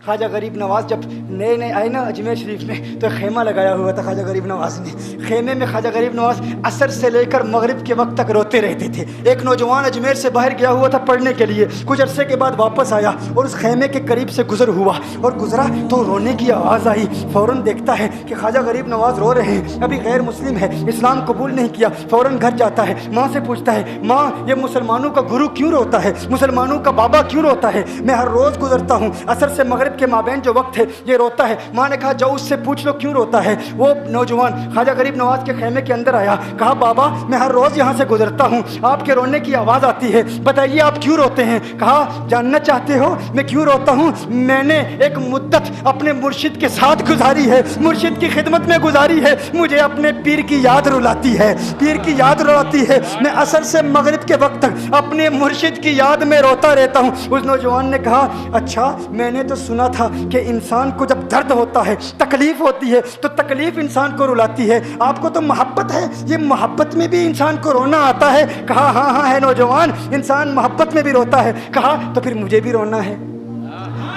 خواجہ غریب نواز جب نئے نئے آئے نا اجمیر شریف میں تو خیمہ لگایا ہوا تھا خواجہ غریب نواز نے. خیمے میں خواجہ غریب نواز عصر سے لے کر مغرب کے وقت تک روتے رہتے تھے. ایک نوجوان اجمیر سے باہر گیا ہوا تھا پڑھنے کے لیے, کچھ عرصے کے بعد واپس آیا اور اس خیمے کے قریب سے گزر ہوا اور گزرا تو رونے کی آواز آئی. فوراً دیکھتا ہے کہ خواجہ غریب نواز رو رہے ہیں, ابھی غیر مسلم ہے, اسلام قبول نہیں کیا. فوراً گھر جاتا ہے, ماں سے پوچھتا ہے, ماں یہ مسلمانوں کا گرو کیوں روتا ہے, مسلمانوں کا بابا کیوں روتا ہے؟ میں ہر روز گزرتا ہوں, عصر سے مغرب کے مابین جو وقت ہے یہ روتا ہے. ماں نے کہا جاؤ اس سے پوچھ لو کیوں روتا ہے. وہ نوجوان خواجہ غریب نواز کے خیمے کے اندر آیا, کہا بابا میں ہر روز یہاں سے گزرتا ہوں, آپ کے رونے کی آواز آتی ہے, بتائیے آپ کیوں روتے ہیں؟ کہا جاننا چاہتے ہو میں کیوں روتا ہوں؟ میں نے ایک مدت اپنے مرشد کے ساتھ گزاری ہے, مرشد کی خدمت میں گزاری ہے, مجھے اپنے پیر کی یاد رلاتی ہے, پیر کی یاد رلاتی ہے. میں عصر سے مغرب کے وقت تک اپنے مرشد کی یاد میں روتا رہتا ہوں. اس نوجوان نے کہا اچھا میں نے تو سنا تھا کہ انسان کو جب درد ہوتا ہے, تکلیف ہوتی ہے تو تکلیف انسان کو رلاتی ہے, آپ کو تو محبت ہے, یہ محبت میں بھی انسان کو رونا آتا ہے؟ کہا ہاں ہاں ہے نوجوان, انسان محبت میں بھی روتا ہے. کہا تو پھر مجھے بھی رونا ہے,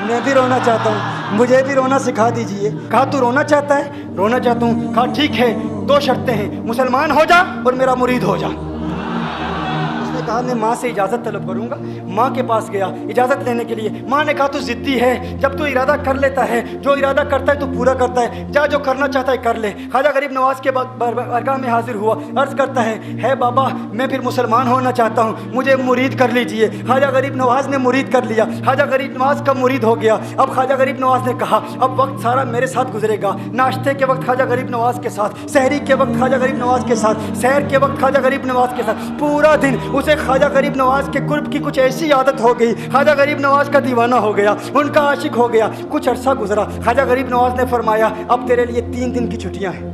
میں بھی رونا چاہتا ہوں, مجھے بھی رونا سکھا دیجئے. کہا تو رونا چاہتا ہے؟ رونا چاہتا ہوں. کہا ٹھیک ہے, دو شرطیں ہیں, مسلمان ہو جا اور میرا مرید ہو جا. کہا میں ماں سے اجازت طلب کروں گا. ماں کے پاس گیا اجازت لینے کے لیے. ماں نے کہا تو ضدی ہے, جب تو ارادہ کر لیتا ہے, جو ارادہ کرتا ہے تو پورا کرتا ہے, جا جو کرنا چاہتا ہے کر لے. خواجہ غریب نواز کے بارگاہ میں حاضر ہوا, عرض کرتا ہے بابا میں پھر مسلمان ہونا چاہتا ہوں, مجھے مرید کر لیجئے. خواجہ غریب نواز نے مرید کر لیا, خواجہ غریب نواز کا مرید ہو گیا. اب خواجہ غریب نواز نے کہا اب وقت سارا میرے ساتھ گزرے گا, ناشتے کے وقت خواجہ غریب نواز کے ساتھ, سحری کے وقت خواجہ غریب نواز کے ساتھ, سحر کے وقت خواجہ غریب نواز کے ساتھ, پورا دن اسے خواجہ غریب نواز کے قرب کی کچھ ایسی عادت ہو گئی, خواجہ غریب نواز کا دیوانہ ہو گیا, ان کا عاشق ہو گیا. کچھ عرصہ گزرا, خواجہ غریب نواز نے فرمایا اب تیرے لیے 3 دن کی چھٹیاں ہیں,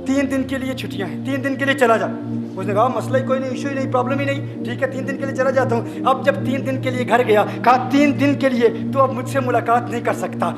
3 دن کے لیے چھٹیاں ہیں, 3 دن کے لیے چلا جا. اس نے کہا مسئلہ ہی کوئی نہیں, ایشو ہی نہیں, پرابلم ہی نہیں, ٹھیک ہے 3 دن کے لیے چلا جاتا ہوں. اب جب 3 دن کے لیے گھر گیا, کہا 3 دن کے لیے تو اب مجھ سے ملاقات نہیں کر سکتا,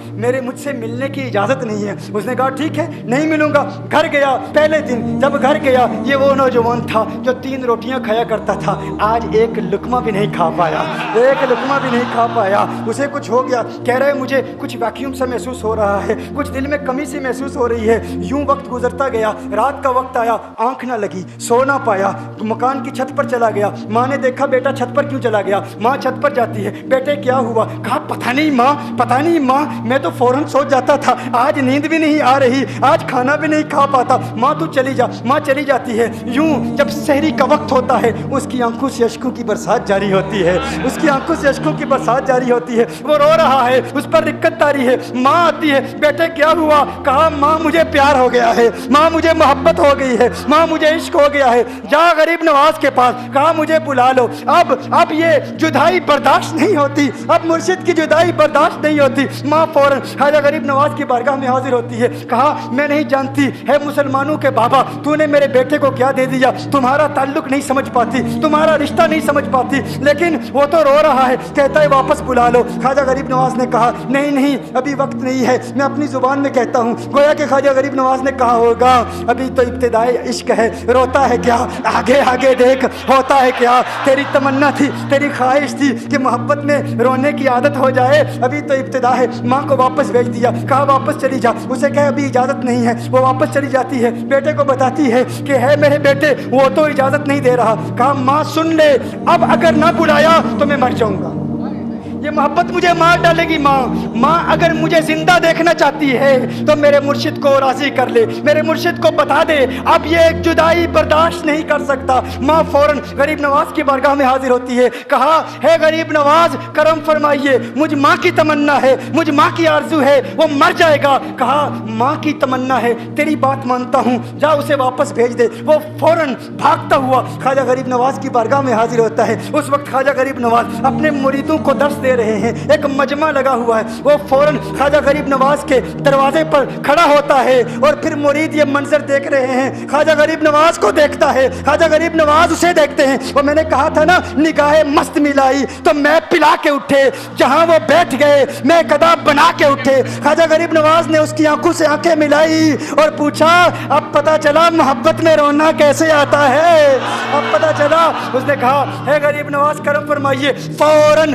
مجھ سے ملنے کی اجازت نہیں ہے. اس نے کہا ٹھیک ہے نہیں ملوں گا. گھر گیا, پہلے دن جب گھر گیا یہ وہ نوجوان تھا جو 3 روٹیاں کھایا کرتا تھا, آج ایک لقمہ بھی نہیں کھا پایا, ایک لقمہ بھی نہیں کھا پایا. اسے کچھ ہو گیا, کہہ رہے مجھے کچھ ویکیوم سا محسوس ہو رہا ہے, کچھ دل میں کمی سی محسوس ہو رہی ہے. یوں وقت گزرتا گیا, رات کا وقت آیا, آنکھ نہ لگی, سو نہ پایا, مکان کی چھت پر چلا گیا. ماں نے دیکھا بیٹا چھت پر کیوں چلا گیا؟ ماں چھت پر جاتی ہے, بیٹے کیا ہوا؟ کہا پتہ نہیں ماں, میں تو فوراً سو جاتا تھا, آج نیند بھی نہیں آ رہی, آج کھانا بھی نہیں کھا پاتا. ماں تو چلی جا. ماں چلی جاتی ہے. یوں جب سحری کا وقت ہوتا ہے اس کی آنکھوں سے اشکوں کی برسات جاری ہوتی ہے, اس کی آنکھوں سے اشکوں کی برسات جاری ہوتی ہے. وہ رو رہا ہے, اس پر رکت تاری ہے. ماں آتی ہے, بیٹے کیا ہوا؟ کہا ماں مجھے پیار ہو گیا ہے, ماں مجھے محبت ہو گئی ہے, ماں مجھے عشق ہو گیا ہے. جا غریب نواز کے پاس, کہا مجھے بلا لو. اب یہ جدائی برداشت نہیں ہوتی, اب مرشد کی جدائی برداشت نہیں ہوتی. ماں فوراً خواجہ غریب نواز کی بارگاہ میں حاضر ہوتی ہے. کہا میں نہیں جانتی ہے مسلمانوں کے بابا, تو نے میرے بیٹے کو کیا دے دیا, تمہارا تعلق نہیں سمجھ پاتی, تمہارا رشتہ نہیں سمجھ پاتی, لیکن وہ تو رو رہا ہے, کہتا ہے واپس بلا لو. خواجہ غریب نواز نے کہا نہیں ابھی وقت نہیں ہے, میں اپنی زبان میں کہتا ہوں. گویا کہ خواجہ غریب نواز نے کہا ہوگا ابھی تو ابتدائی عشق ہے, روتا ہے کیا, آگے دیکھ ہوتا ہے کیا. تیری تمنا تھی, تیری خواہش تھی کہ محبت میں رونے کی عادت ہو جائے, ابھی تو ابتدا ہے. ماں کو واپس بھیج دیا, کہا واپس چلی جا. اسے کہا ابھی اجازت نہیں ہے, وہ واپس چلی جاتی ہے. بیٹے کو بتاتی ہے کہ ہے میرے بیٹے, وہ تو اجازت نہیں دے رہا. کہا ماں سن لے, اب اگر نہ بلایا تو میں مر جاؤں گا, یہ محبت مجھے مار ڈالے گی. ماں اگر مجھے زندہ دیکھنا چاہتی ہے تو میرے مرشد کو راضی کر لے, میرے مرشد کو بتا دے اب یہ جدائی برداشت نہیں کر سکتا. ماں فوراً غریب نواز کی بارگاہ میں حاضر ہوتی ہے. کہا ہے غریب نواز کرم فرمائیے, مجھ ماں کی تمنا ہے, مجھ ماں کی آرزو ہے, وہ مر جائے گا. کہا ماں کی تمنا ہے, تیری بات مانتا ہوں, جا اسے واپس بھیج دے. وہ فوراً بھاگتا ہوا خواجہ غریب نواز کی بارگاہ میں حاضر ہوتا ہے. اس وقت خواجہ غریب نواز اپنے مریدوں کو درس دے رہے ہیں, ایک مجمع لگا ہوا ہے. وہ فوراً خواجہ غریب نواز کے دروازے پر کھڑا ہوتا ہے اور پھر مرید یہ منظر دیکھ رہے ہیں. خواجہ غریب نواز کو دیکھتا ہے, خواجہ غریب نواز اسے دیکھتے ہیں. اور میں نے کہا تھا نا نگاہ مست ملائی تو میں پلا کے اٹھے, جہاں وہ بیٹھ گئے میں قدا بنا کے اٹھے. خواجہ غریب نواز نے اس کی آنکھوں سے آنکھیں ملائی اور پوچھا اب پتا چلا محبت میں رونا کیسے آتا ہے, اب پتا چلا. اس نے کہا ہے غریب نواز کرم فرمائیے. فوراً